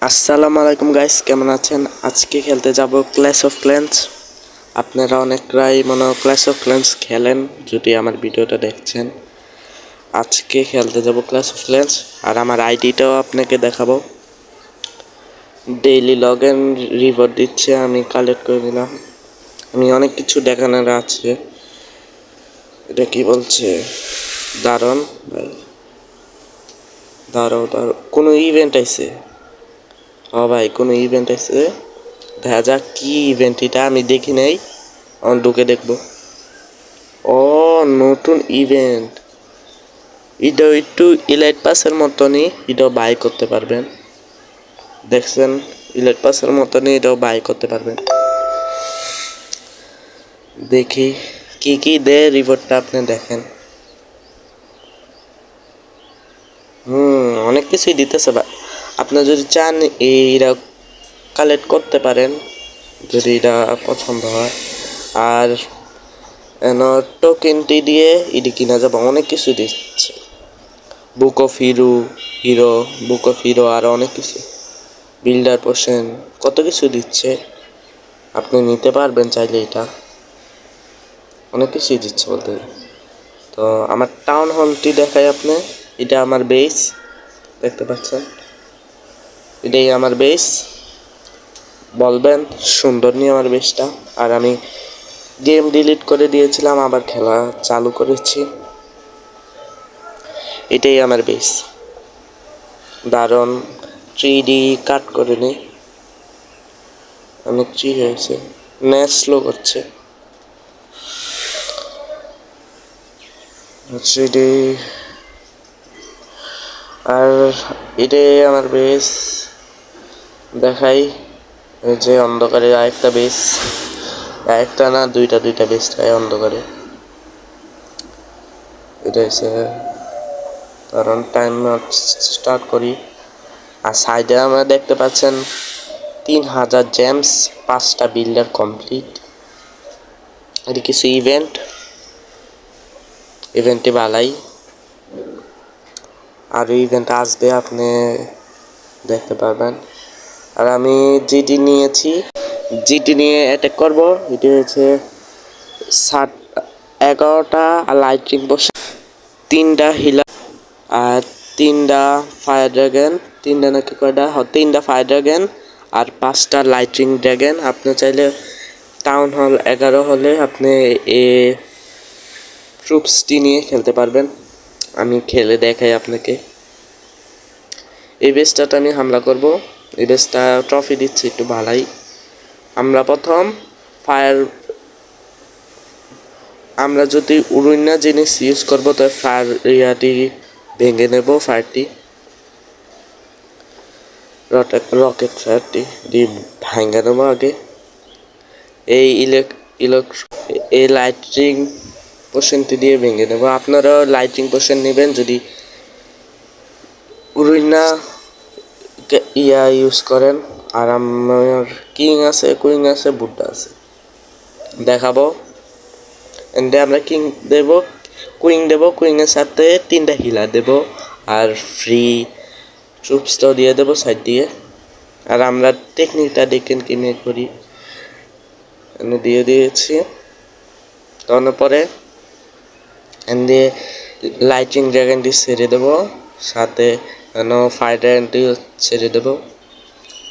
আসসালামু আলাইকুম গাইস, কেমন আছেন? আজকে খেলতে যাব ক্ল্যাশ অফ ক্ল্যান্স। আপনারা অনেকরাই মনে হয় ক্ল্যাশ অফ ক্ল্যান্স খেলেন যদি আমার ভিডিওটা দেখছেন। আজকে খেলতে যাব ক্ল্যাশ অফ ক্ল্যান্স, আর আমার আইডিটাও আপনাকে দেখাবো। ডেইলি লগ ইন রিওয়ার্ড দিচ্ছে, আমি কালেক্ট করে নিলাম। আমি অনেক কিছু দেখানোর আছে। এটা কি বলছে? দারুণ ভাই, দাঁড়াও কোনো ইভেন্ট আছে? ও ভাই, কোনো ইভেন্ট আছে, দেখা যাক কি ইভেন্ট। এটা আমি দেখি নাই, ঢুকে দেখবো। ও, নতুন ইভেন্ট। এটা একটু ইলাইট পাসের মতনই, এটাও বাই করতে পারবেন। দেখছেন, ইলাইট পাসের মতনই এটাও বাই করতে পারবেন। দেখি কি কি দেয় রিওয়ার্ডটা, আপনি দেখেন। অনেক কিছুই দিতেছে। বা আপনি যদি চান এইটা কালেক্ট করতে পারেন, যদি এটা পছন্দ হয়। আর টোকেনটি দিয়ে এটি কিনা যাবে, অনেক কিছু দিচ্ছে। Book of hero, book of hero, আর অনেক কিছু, বিল্ডার পোশন, কত কিছু দিচ্ছে। আপনি নিতে পারবেন চাইলে, এটা অনেক কিছুই দিচ্ছে বলতে। তো আমার টাউন হলটি দেখাই আপনি। এটা আমার বেস, দেখতে পাচ্ছেন, এটাই আমার বেস। বলবেন সুন্দর নিয়ে আমার বেসটা। আর আমি গেম ডিলিট করে দিয়েছিলাম, আবার খেলা চালু করেছি। এটাই আমার বেস। দারুণ 3D কাট করে নিই, অনেক চির হয়েছে। নেট স্লো করছে। 3D, আর এটাই আমার বেস দেখাই। এই যে অন্ধকারে আরেকটা বেস, একটা না দুইটা বেস দেখাই অন্ধকারে। এটা হচ্ছে, কারণ টাইম স্টার্ট করি। আর সাইডে আমরা দেখতে পাচ্ছেন 3000 জেমস, 5টা বিল্ডার কমপ্লিট। এটা কিছু ইভেন্টে বালাই, আর ইভেন্ট আসবে, আপনি দেখতে পারবেন। আর আমি জিটি নিয়েছি, জিটি নিয়ে অ্যাটাক করব। এটি হচ্ছে 11টা লাইটিং বসে, 3টা হিলার, আর 3টা ফায়ার ড্রাগন, 3টা নাকি কয়টা, 3টা ফায়ার ড্রাগন, আর 5টা লাইটিং ড্রাগন। আপনি চাইলে টাউন হল 11 হলে আপনি এ ট্রুপসটি নিয়ে খেলতে পারবেন। আমি খেলে দেখাই আপনাকে। এই বেসটাতে আমি হামলা করব। এই বেসটা ট্রফি দিচ্ছে একটু ভালাই। আমরা প্রথম ফায়ার, আমরা যদি উড়ুইনা জিনিস ইউজ করবো, তো ফায়ার ইয়াটি ভেঙে নেব। ফায়ারটি, রকেট ফায়ারটি দিয়ে ভেঙে নেব আগে। এই এই লাইটিং পোশনটি দিয়ে ভেঙে নেব। আপনারাও লাইটিং পোশন নেবেন যদি উড়ুইনা ইউজ করেন। আর আমার কিং আছে, কুইং আছে, বুড্ডা আছে, দেখাবো। এন্ডে আমরা কিং দেব, কুইং দেব, কুইংয়ের সাথে 3টা হিলার দেব, আর ফ্রি ট্রুপসটাও দিয়ে দেবো সাইড দিয়ে। আর আমরা টেকনিকটা দেখেন কিনে করি, আমি দিয়ে দিয়েছি। তখন পরে এন্ডে লাইটিং ড্রাগনটি ছেড়ে দেবো, সাথে ফায়ার ড্রাগনটি ছেড়ে দেবো।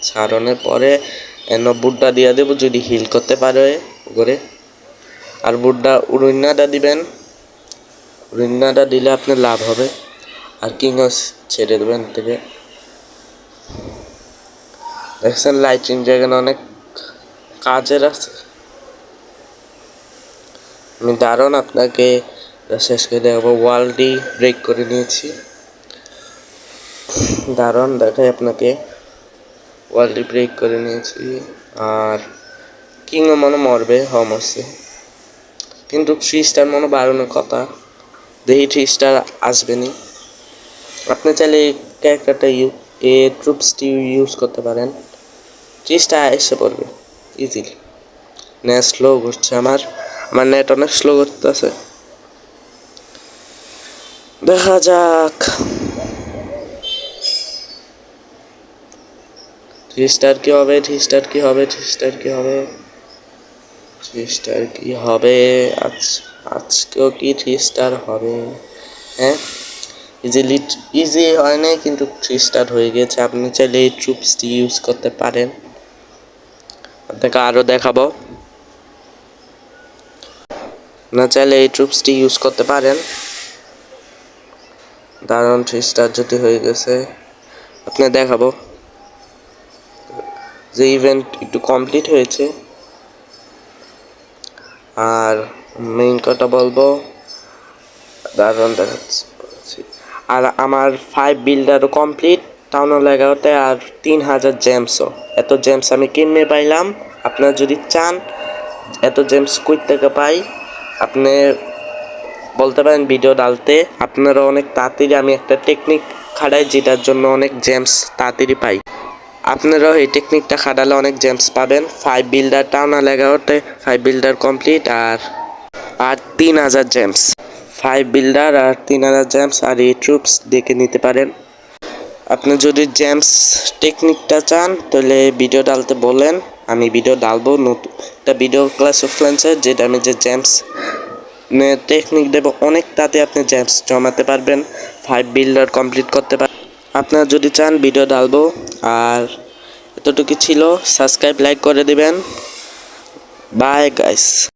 ছাড়ানোর পরে বুড্ডা দিয়ে দেবো, যদি হিল করতে পারে করে। আর বুড্ডা উড়ুইনাটা দিবেন, উড়ুইনাটা দিলে আপনার লাভ হবে। আর কিংও ছেড়ে দেবেন থেকে। দেখছেন, লাইটিং ড্রাগন অনেক কাজের আছে। আমি দারুণ আপনাকে শেষ করে দেখাবো। ওয়ালটি ব্রেক করে নিয়েছি, দারুণ দেখাই আপনাকে। ওয়ালটি ব্রেক করে নিয়েছি। আর কিংও মনে মরবে, মরছে, কিন্তু 3 স্টার মনে বাড়ানোর কথা। দেখি 3 স্টার আসবেনি। আপনি চাইলে এই ক্যারেক্টারটা ট্রুপসটি ইউজ করতে পারেন। 3 স্টার এসে পড়বে ইজিলি। নেট স্লো ঘুরছে, আমার নেট অনেক স্লো করতেছে। দেখা যাক। থ্রি স্টার কি হবে, থ্রি স্টার কি হবে, থ্রি স্টার কি হবে, থ্রি স্টার কি হবে? আজকেও কি থ্রি স্টার হবে? হ্যাঁ, ইজি হয় নাই, কিন্তু থ্রি স্টার হয়ে গেছে। আপনি চাইলে এই ট্রুপসটি ইউজ করতে পারেন। আপনাকে আরও দেখাবো। না চাইলে এই ট্রুপসটি ইউজ করতে পারেন। দারুণ, থ্রি স্টার যদি হয়ে গেছে। আপনি দেখাবো যে ইভেন্ট একটু কমপ্লিট হয়েছে। আর মেইন কথা বলবো, দারুণ দেখাচ্ছি। আর আমার 5 বিল্ডারও কমপ্লিট, টাউন হল 11তে, আর 3000 জেমসও। এত জেমস আমি কিনে পাইলাম। আপনারা যদি চান এত জেমস কই থেকে পাই, আপনি বলতে পারেন ভিডিও ডালতে। আপনারা অনেক তাড়াতাড়ি, আমি একটা টেকনিক খাটাই যেটার জন্য অনেক জেমস তাড়াতাড়ি পাই। আপনারাও এই টেকনিকটা খাটালে অনেক জেমস পাবেন। 5 বিল্ডার টাউন হল 11তে, 5 বিল্ডার কমপ্লিট, আর 3000 জেমস। 5 বিল্ডার আর 3000 জেমস আর এই ট্রুপস দেখে নিতে পারেন। আপনি যদি জেমস টেকনিকটা চান তাহলে ভিডিও ডালতে বলেন, আমি ভিডিও ডালবো। নতুন একটা ভিডিও ক্লাস অফ ক্ল্যান্সের, যেটা আমি যে জেমস টেকনিক দেবো, অনেক তাতে আপনি জেমস জমাতে পারবেন, 5 বিল্ডার কমপ্লিট করতে পারবেন। আপনারা যদি চান ভিডিও ডালবো। আর এতটুকু ছিল, সাবস্ক্রাইব লাইক করে দিবেন। Bye guys.